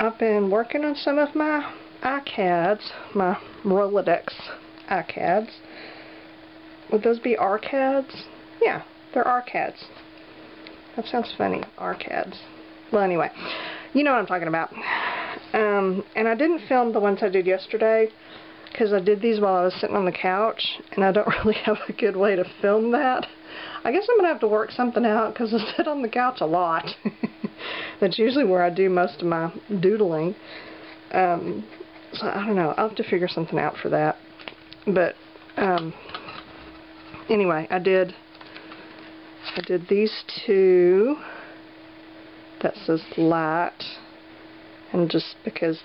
I've been working on some of my ICADS, my Rolodex ICADS. Would those be RCADs? Yeah, they're RCADs. That sounds funny, RCADs. Well, anyway, you know what I'm talking about. And I didn't film the ones I did yesterday because I did these while I was sitting on the couch, and I don't really have a good way to film that. I guess I'm going to have to work something out because I sit on the couch a lot. That's usually where I do most of my doodling. So I don't know. I'll have to figure something out for that. But anyway, I did these two. That says light, and just because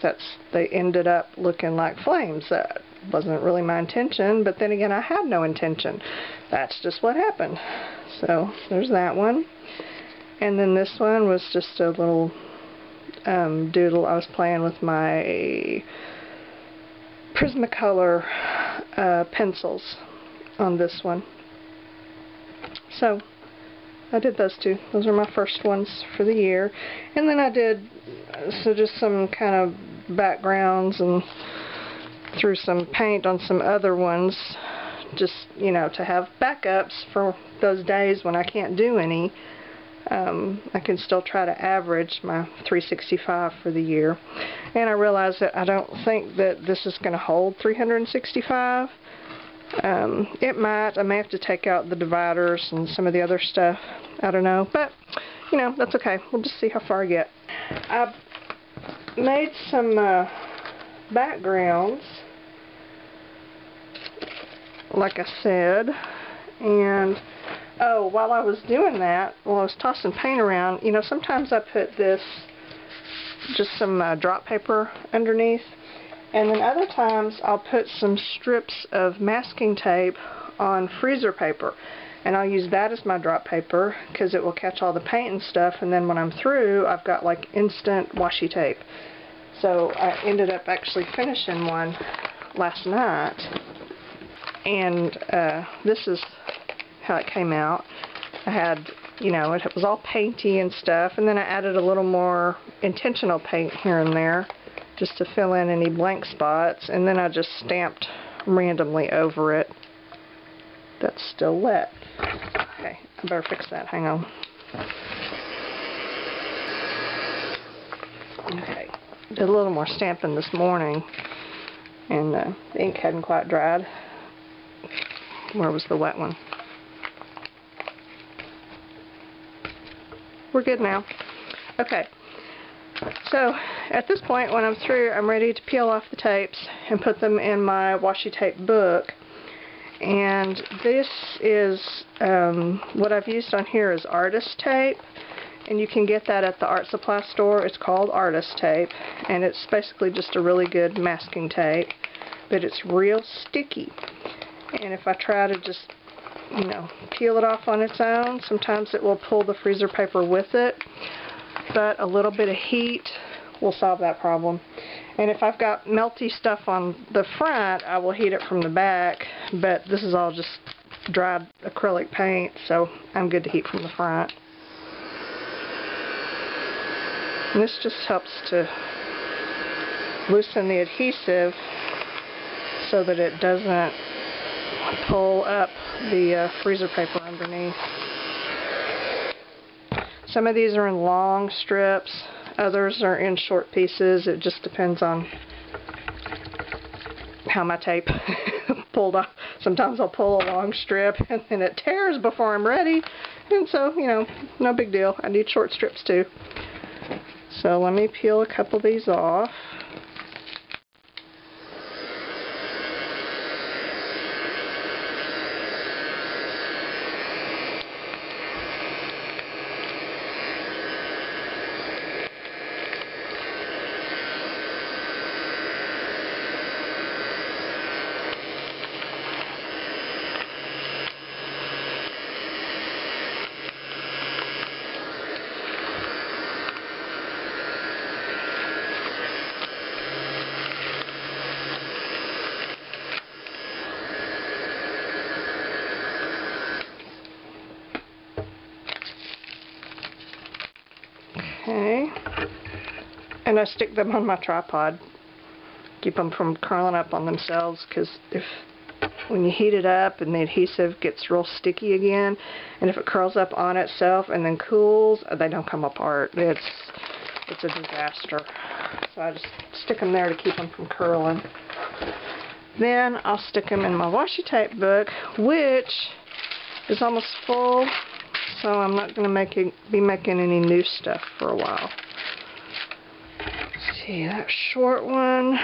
they ended up looking like flames. That wasn't really my intention, but then again, I had no intention. That's just what happened. So there's that one. And then this one was just a little doodle. I was playing with my Prismacolor pencils on this one. So I did those two. Those are my first ones for the year. And then I did just some kind of backgrounds and threw some paint on some other ones, just, you know, to have backups for those days when I can't do any. I can still try to average my 365 for the year. And I realized that I don't think that this is going to hold 365. It might. I may have to take out the dividers and some of the other stuff. I don't know. But, you know, that's okay. We'll just see how far I get. I've made some backgrounds, like I said. And, oh, while I was doing that, while I was tossing paint around, you know, sometimes I put this, just some drop paper underneath. And then other times I'll put some strips of masking tape on freezer paper. And I'll use that as my drop paper because it will catch all the paint and stuff. And then when I'm through, I've got like instant washi tape. So I ended up actually finishing one last night. And this is how it came out. I had, you know, it was all painty and stuff. And then I added a little more intentional paint here and there, just to fill in any blank spots, and then I just stamped randomly over it. That's still wet. Okay, I better fix that. Hang on. Okay, did a little more stamping this morning, and the ink hadn't quite dried. Where was the wet one? We're good now. Okay. So, at this point, when I'm through, I'm ready to peel off the tapes and put them in my washi tape book. And this is, what I've used on here is artist tape. And you can get that at the art supply store. It's called artist tape. And it's basically just a really good masking tape. But it's real sticky. And if I try to just, you know, peel it off on its own, sometimes it will pull the freezer paper with it. But a little bit of heat will solve that problem. And if I've got melty stuff on the front, I will heat it from the back, but this is all just dried acrylic paint, so I'm good to heat from the front. And this just helps to loosen the adhesive so that it doesn't pull up the freezer paper underneath. Some of these are in long strips, others are in short pieces. It just depends on how my tape pulled off. Sometimes I'll pull a long strip and then it tears before I'm ready, and so, you know, no big deal. I need short strips too. So let me peel a couple of these off. And I stick them on my tripod. Keep them from curling up on themselves, because when you heat it up and the adhesive gets real sticky again, and if it curls up on itself and then cools, they don't come apart. It's a disaster. So I just stick them there to keep them from curling. Then I'll stick them in my washi tape book, which is almost full, so I'm not going to be making any new stuff for a while. Let's see, that short one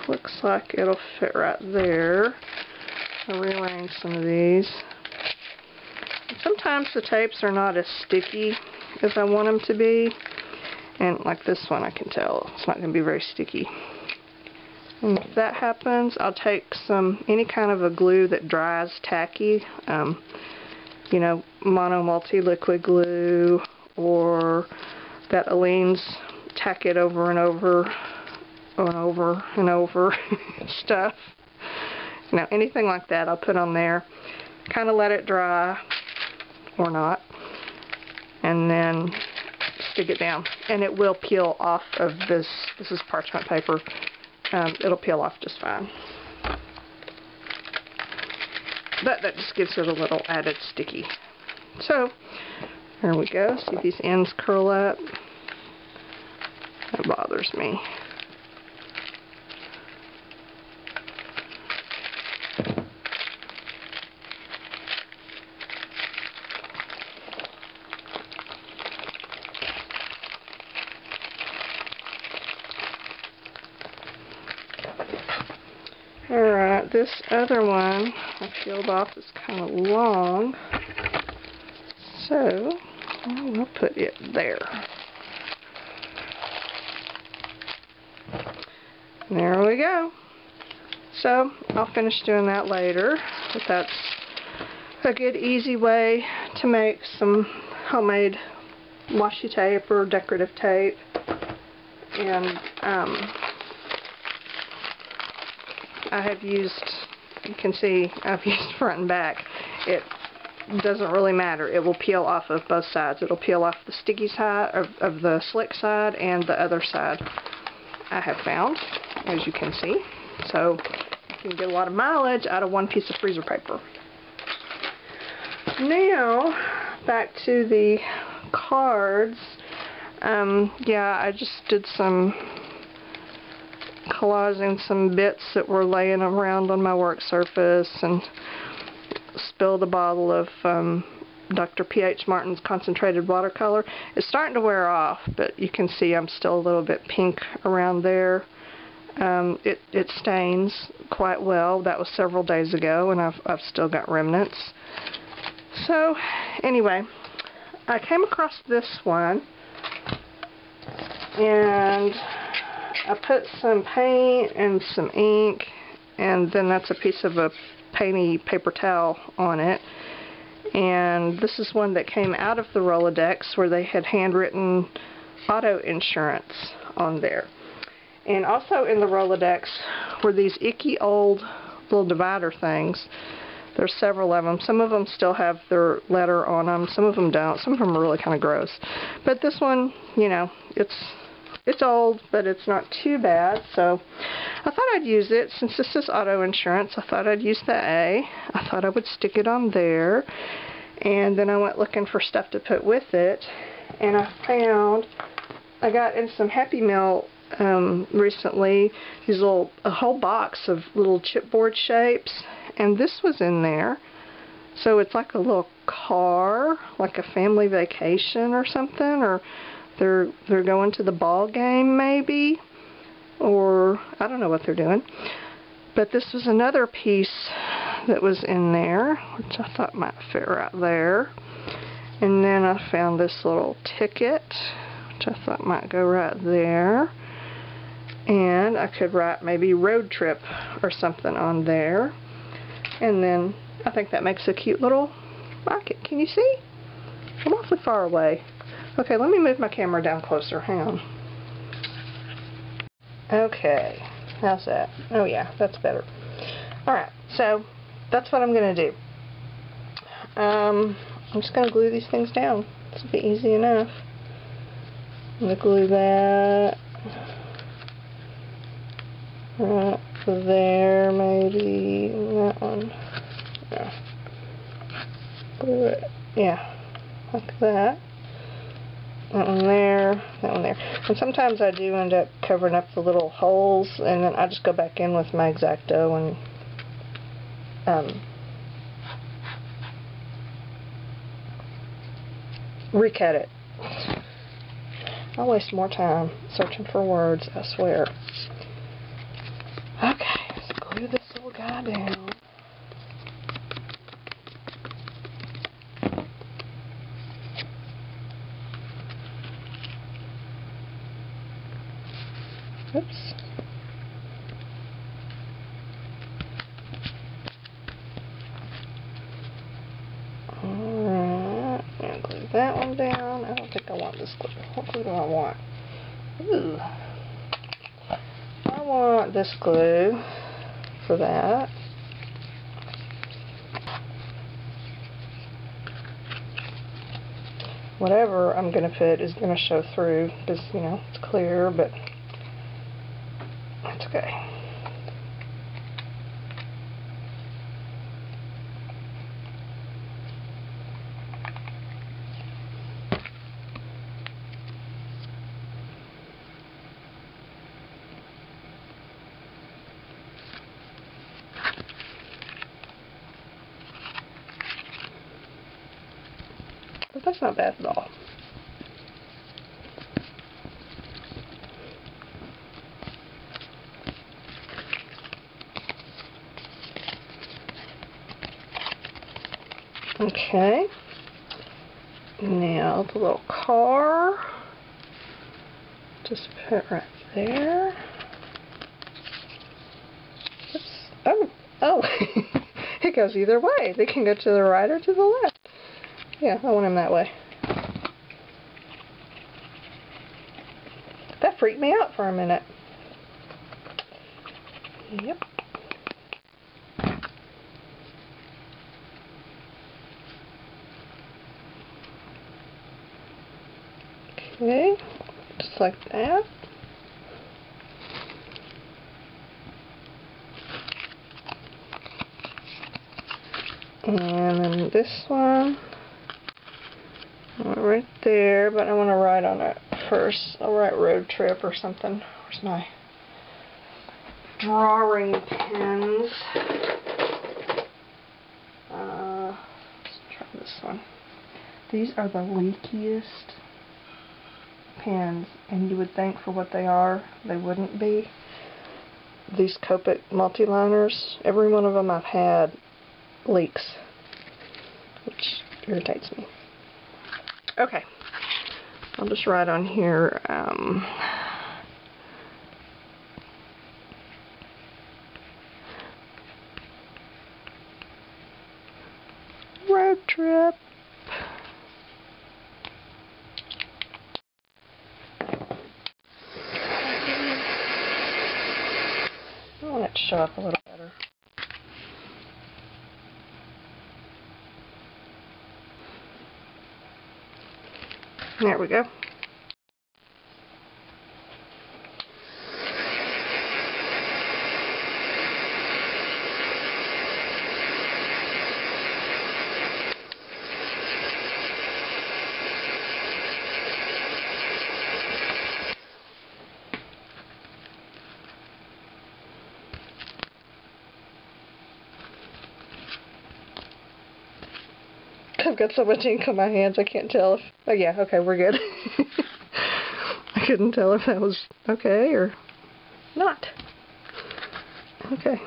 looks like it'll fit right there. I'll rearrange some of these. Sometimes the tapes are not as sticky as I want them to be, and like this one, I can tell it's not going to be very sticky. And if that happens, I'll take any kind of a glue that dries tacky, you know, mono multi-liquid glue, or that Aleene's tack it over and over and over and over stuff. You know, anything like that I'll put on there, kind of let it dry, or not, and then stick it down. And it will peel off of this. This is parchment paper. It'll peel off just fine. But that just gives it a little added sticky. So, there we go. See these ends curl up? That bothers me. Alright, this other one I peeled off is kind of long, so I will put it there. There we go. So I'll finish doing that later, but that's a good easy way to make some homemade washi tape or decorative tape. And I have used, you can see I've used front and back. It doesn't really matter. It will peel off of both sides. It'll peel off the sticky side of the slick side and the other side, I have found, as you can see. So you can get a lot of mileage out of one piece of freezer paper. Now back to the cards. Yeah, I just did some collaging some bits that were laying around on my work surface, and spilled a bottle of Dr. P.H. Martin's concentrated watercolor. It's starting to wear off, but you can see I'm still a little bit pink around there. It stains quite well. That was several days ago, and I've still got remnants. So anyway, I came across this one, and I put some paint and some ink, and then that's a piece of a painty paper towel on it. And this is one that came out of the Rolodex, where they had handwritten auto insurance on there. And also in the Rolodex were these icky old little divider things. There's several of them. Some of them still have their letter on them. Some of them don't. Some of them are really kind of gross. But this one, you know, it's old, but it's not too bad. So I thought I'd use it. Since this is auto insurance, I thought I'd use the A. I thought I would stick it on there. And then I went looking for stuff to put with it. And I got in some Happy Meal recently, a whole box of little chipboard shapes. And this was in there. So it's like a little car, like a family vacation or something, or they're going to the ball game maybe, or I don't know what they're doing. But this was another piece that was in there, which I thought might fit right there. And then I found this little ticket, which I thought might go right there. And I could write maybe road trip or something on there. And then I think that makes a cute little rocket. Can you see? I'm awfully far away. Okay, let me move my camera down closer. Hang on. Okay, how's that? Oh yeah, that's better. Alright, so that's what I'm going to do. I'm just going to glue these things down. This will be easy enough. I'm going to glue that there, maybe that one. Yeah. Glue it. Yeah, like that. That one there, that one there. And sometimes I do end up covering up the little holes, and then I just go back in with my X-Acto and recut it. I'll waste more time searching for words, I swear. Okay, let's glue this little guy down. Oops. Alright, now glue that one down. I don't think I want this glue. What glue do I want? Ooh. I want this glue for that. Whatever I'm going to put is going to show through because, you know, it's clear, but that's okay. But that's not bad at all. Okay. Now the little car. Just put right there. Oops. Oh, oh. It goes either way. They can go to the right or to the left. Yeah, I want him that way. That freaked me out for a minute. Yep. Okay, just like that. And then this one. Right there, but I want to write on it first. I'll write road trip or something. Where's my drawing pens? Let's try this one. These are the leakiest pens, and you would think for what they are, they wouldn't be. These Copic multi-liners, every one of them I've had leaks, which irritates me. Okay, I'll just write on here, road trip. I want it to show up a little better. There we go. I've got so much ink on my hands I can't tell if... Oh yeah, okay, we're good. I couldn't tell if that was okay or not. Okay.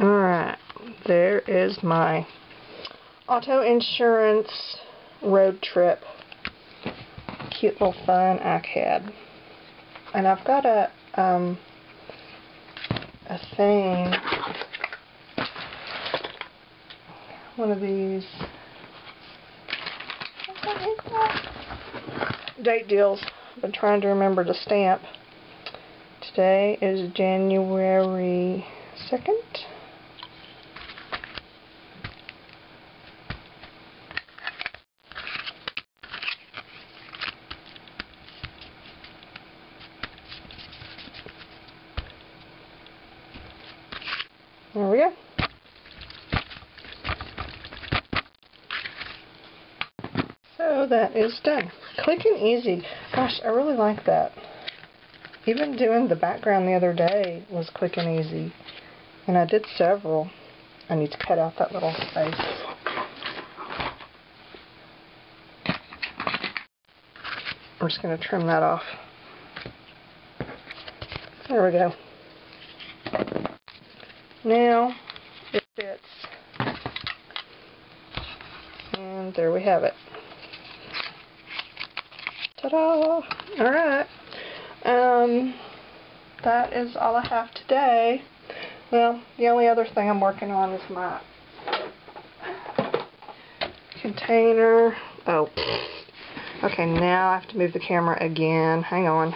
Alright, there is my auto insurance road trip. Cute little fun ICAD. And I've got a thing, one of these date deals I've been trying to remember to stamp. Today is January 2nd. There we go. So that is done. Quick and easy. Gosh, I really like that. Even doing the background the other day was quick and easy. And I did several. I need to cut out that little space. I'm just going to trim that off. There we go. Now it fits. And there we have it. Ta-da! Alright. That is all I have today. Well, the only other thing I'm working on is my container. Oh. Okay, now I have to move the camera again. Hang on.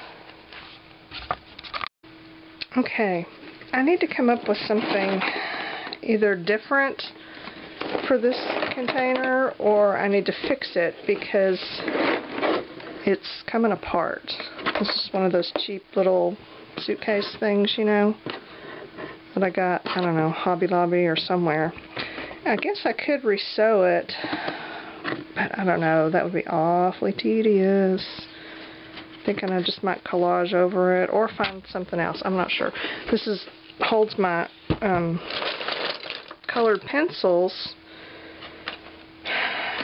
Okay. I need to come up with something either different for this container, or I need to fix it because it's coming apart. This is one of those cheap little suitcase things, you know, that I got, I don't know, Hobby Lobby or somewhere. I guess I could resew it, but I don't know, that would be awfully tedious. Thinking I just might collage over it or find something else. I'm not sure. This holds my colored pencils,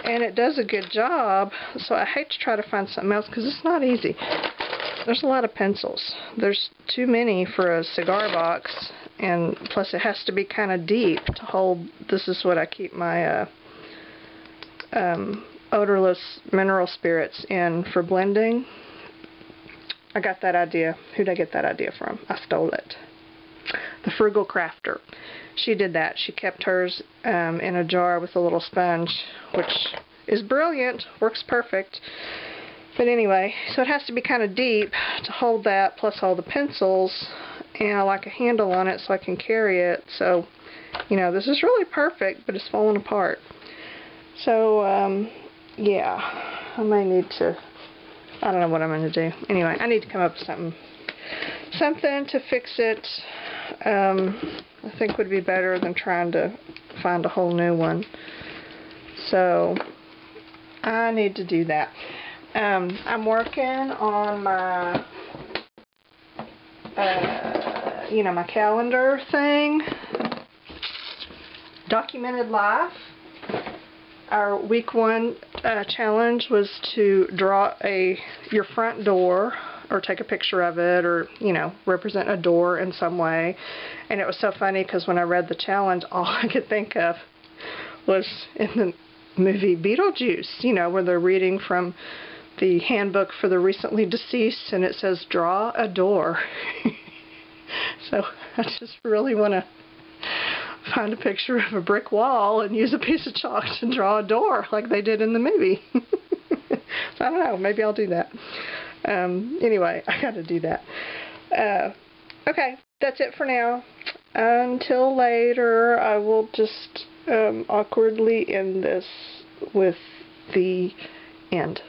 and it does a good job, so I hate to try to find something else because it's not easy. There's a lot of pencils. There's too many for a cigar box, and plus it has to be kind of deep to hold. This is what I keep my odorless mineral spirits in for blending. I got that idea. Who'd I get that idea from? I stole it. The Frugal Crafter. She did that. She kept hers in a jar with a little sponge, which is brilliant. Works perfect. But anyway, so it has to be kind of deep to hold that, plus all the pencils, and I like a handle on it so I can carry it. So, you know, this is really perfect, but it's falling apart. So, yeah, I may need to, I don't know what I'm going to do. Anyway, I need to come up with something to fix it. I think would be better than trying to find a whole new one. So, I need to do that. I'm working on my, you know, my calendar thing. Documented life. Our week 1 challenge was to draw your front door, or take a picture of it, or, you know, represent a door in some way. And it was so funny because when I read the challenge, all I could think of was in the movie Beetlejuice, you know, where they're reading from the handbook for the recently deceased, and it says, draw a door. So I just really want to find a picture of a brick wall and use a piece of chalk to draw a door like they did in the movie. So I don't know, maybe I'll do that. Anyway, I gotta do that. Okay, that's it for now. Until later, I will just awkwardly end this with the end.